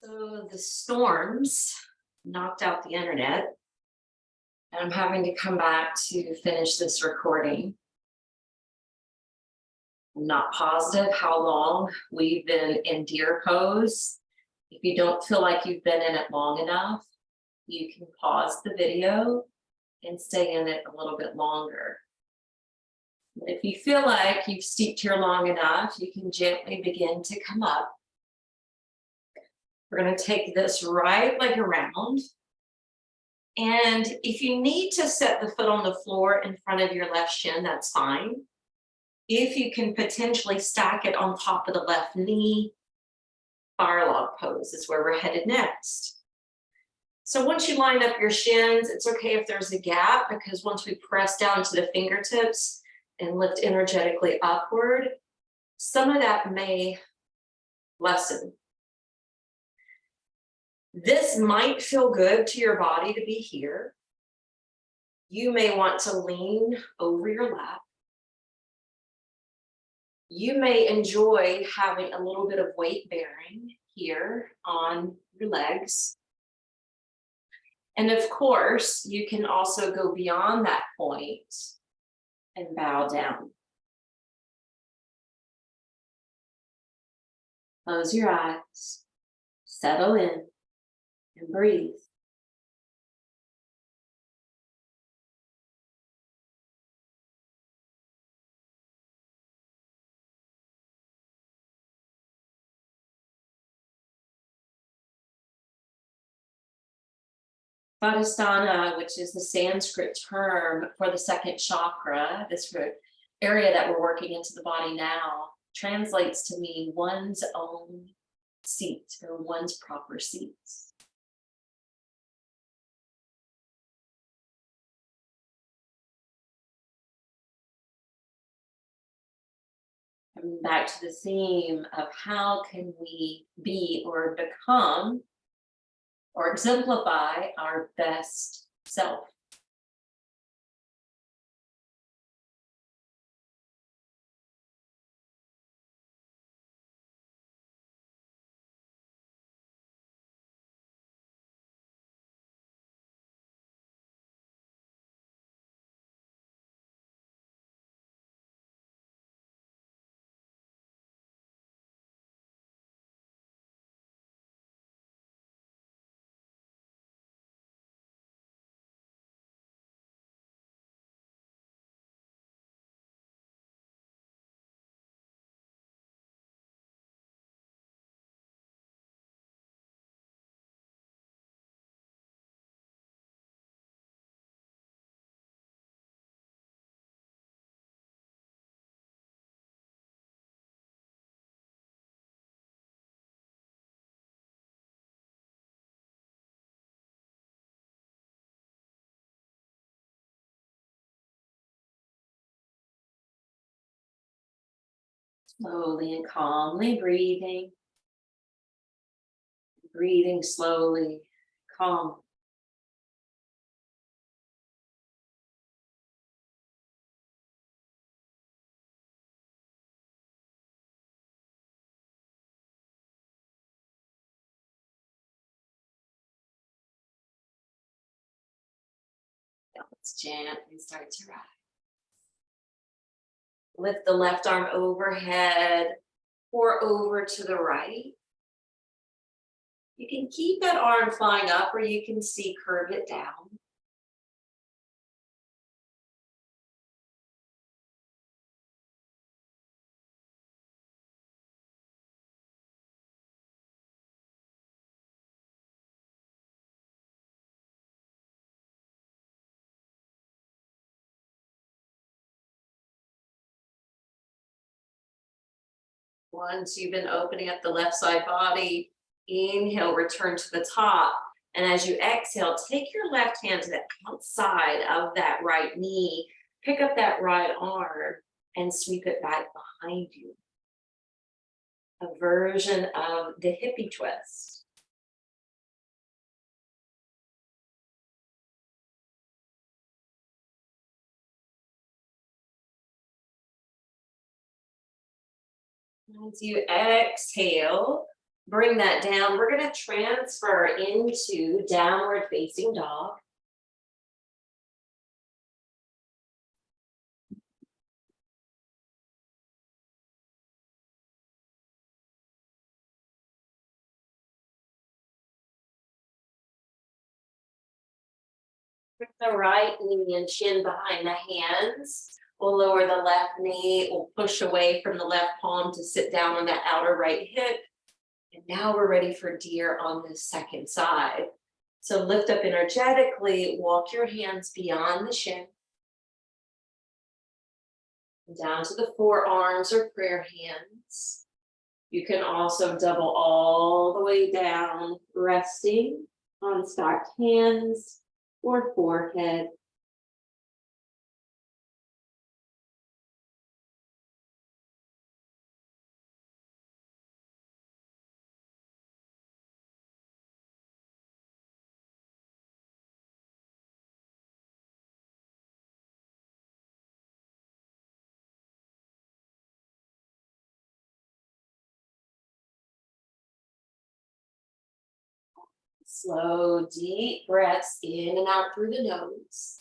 So the storms knocked out the internet, and I'm having to come back to finish this recording. I'm not positive how long we've been in deer pose. If you don't feel like you've been in it long enough, you can pause the video and stay in it a little bit longer. If you feel like you've steeped here long enough, you can gently begin to come up. We're going to take this right leg around. And if you need to set the foot on the floor in front of your left shin, that's fine. If you can potentially stack it on top of the left knee, fire log pose is where we're headed next. So once you line up your shins, it's okay if there's a gap, because once we press down to the fingertips and lift energetically upward, some of that may lessen. This might feel good to your body to be here. You may want to lean over your lap. You may enjoy having a little bit of weight bearing here on your legs. And of course, you can also go beyond that point and bow down. Close your eyes, settle in, and breathe. Svadhisthana, which is the Sanskrit term for the second chakra, this area that we're working into the body now, translates to mean one's own seat or one's proper seats. Coming back to the theme of how can we be or become or exemplify our best self. Slowly and calmly breathing. Breathing slowly, calm. Now let's gently start to rise. Lift the left arm overhead or over to the right. You can keep that arm flying up, or you can curve it down. Once you've been opening up the left side body, inhale, return to the top. And as you exhale, take your left hand to the outside of that right knee, pick up that right arm and sweep it back behind you. A version of the hippie twist. As you exhale, Bring that down. We're going to transfer into downward facing dog. Bring the right knee and chin behind the hands. We'll lower the left knee. We'll push away from the left palm to sit down on that outer right hip. And now we're ready for deer on this second side. So lift up energetically, walk your hands beyond the shin. Down to the forearms or prayer hands. You can also double all the way down, resting on stacked hands or forehead. Slow, deep breaths in and out through the nose.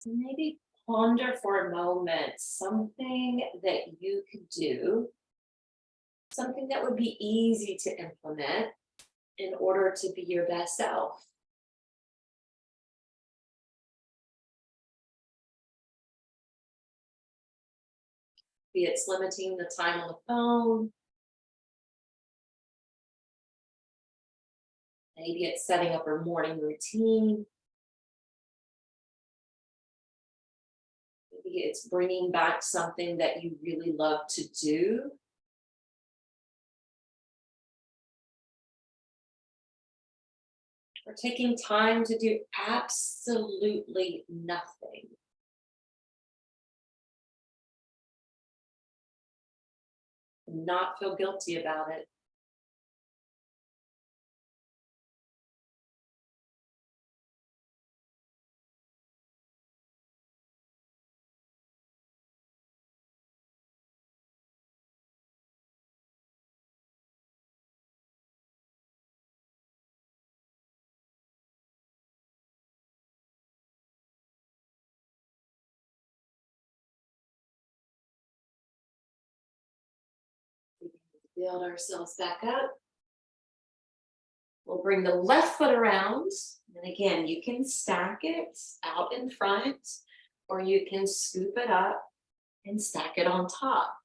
Maybe ponder for a moment something that you could do, something that would be easy to implement in order to be your best self. Be it's limiting the time on the phone, maybe it's setting up a morning routine, maybe it's bringing back something that you really love to do. Or taking time to do absolutely nothing. And not feel guilty about it. We can build ourselves back up. We'll bring the left foot around. And again, you can stack it out in front, or you can scoop it up and stack it on top.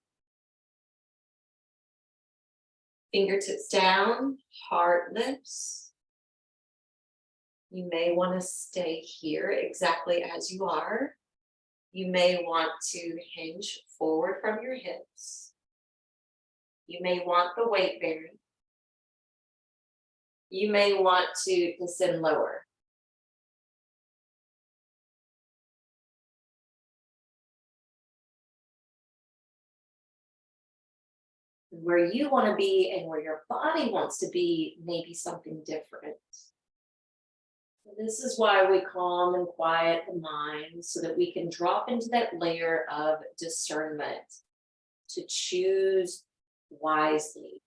Fingertips down, heart lifts. You may want to stay here exactly as you are. You may want to hinge forward from your hips. You may want the weight bearing. You may want to descend lower. Where you want to be and where your body wants to be may be something different. This is why we calm and quiet the mind so that we can drop into that layer of discernment to choose wisely.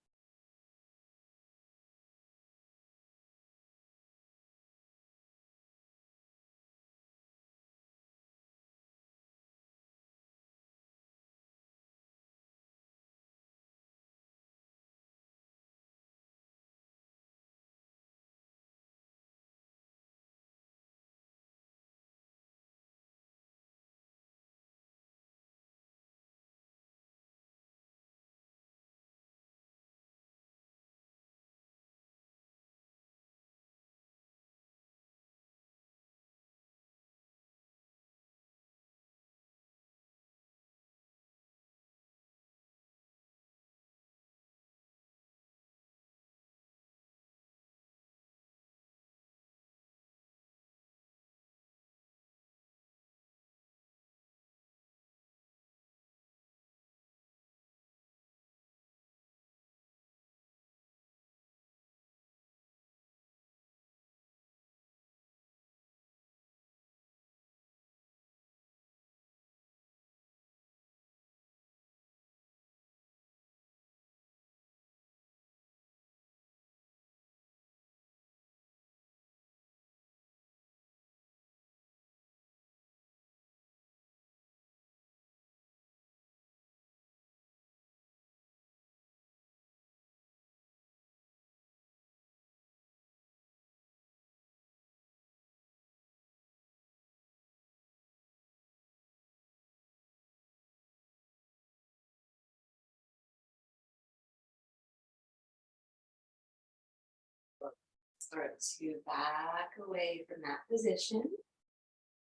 Start to back away from that position.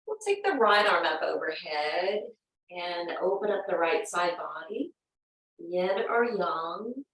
We'll take the right arm up overhead and open up the right side body, yin or yang.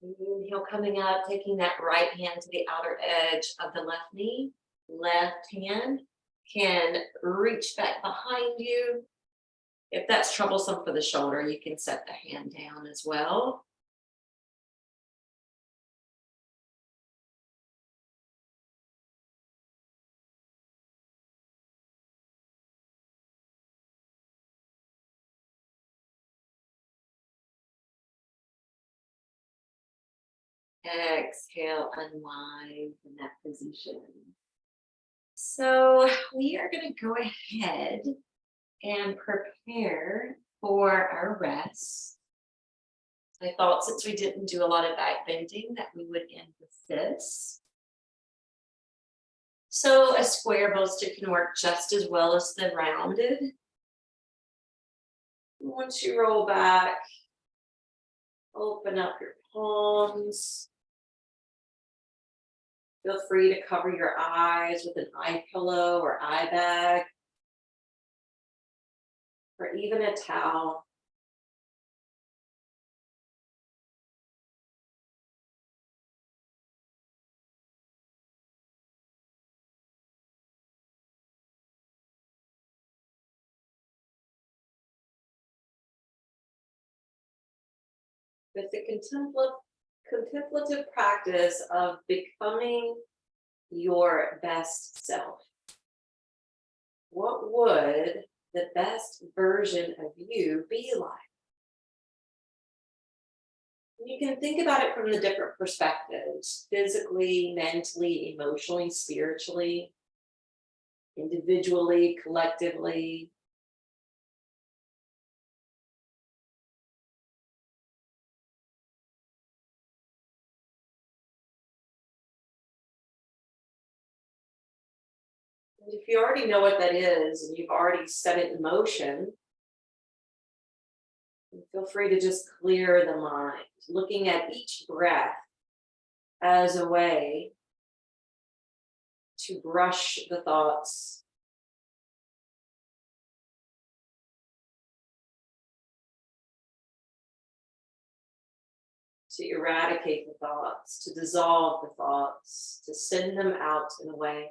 Inhale, coming up, taking that right hand to the outer edge of the left knee. Left hand can reach back behind you. If that's troublesome for the shoulder, you can set the hand down as well. Exhale, unwind from that position. So we are going to go ahead and prepare for our rest. I thought since we didn't do a lot of back bending that we would end with this. So a square bolster can work just as well as the rounded. Once you roll back, open up your palms. Feel free to cover your eyes with an eye pillow or eye bag, or even a towel. With the contemplative practice of becoming your best self. What would the best version of you be like? You can think about it from the different perspectives: physically, mentally, emotionally, spiritually, individually, collectively. And if you already know what that is and you've already set it in motion, feel free to just clear the mind, looking at each breath as a way to brush the thoughts, to eradicate the thoughts, to dissolve the thoughts, to send them out and away.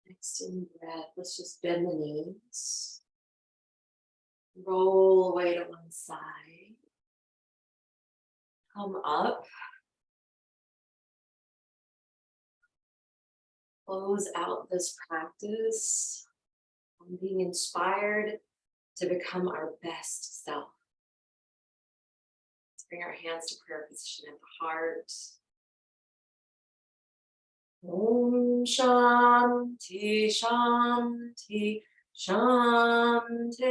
Next in breath, let's just bend the knees. Roll away to one side. Come up. Close out this practice on being inspired to become our best self. Let's bring our hands to prayer position at the heart. Om Shanti Shanti Shanti.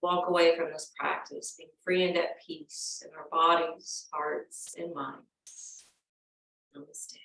walk away from this practice being free and at peace in our bodies, hearts, and minds. Namaste.